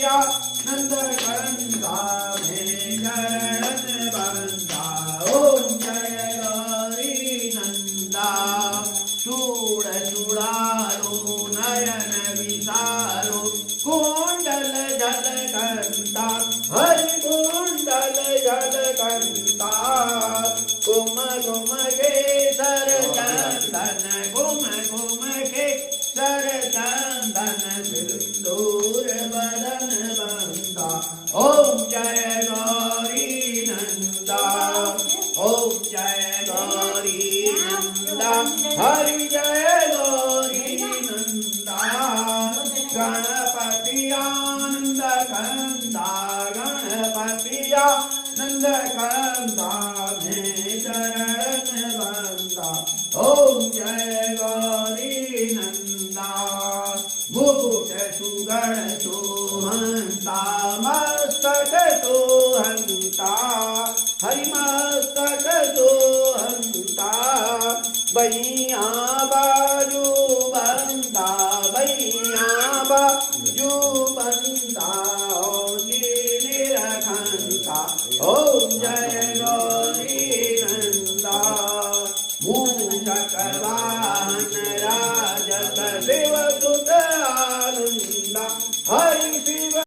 पिया नंद कंदा में चरण बंदा ओम जय गौरी नंदा चूड़ चूड़ारो नयन विसारो कुंडल झलकंता हरि कुंडल झलकंता कुम कुम के सर चंदन कुम कुम के सर चंदन सिंदूर बदन बंदा ओम जय गौरी नंदा ओम जय गौरी नंदा हरि जय गौरी नंदा गणपति आनंद कंदा गणपति आनंद कंदा में चरण बंदा ओम जय गौरी नंदा मुकुट सुगण सोहंता मस्तक सोहंता हरि मस्तक सोहंता बैया बाजू बंदा बैया बाजू बंदा निरखंता ओम जय गौरी नंदा मूषक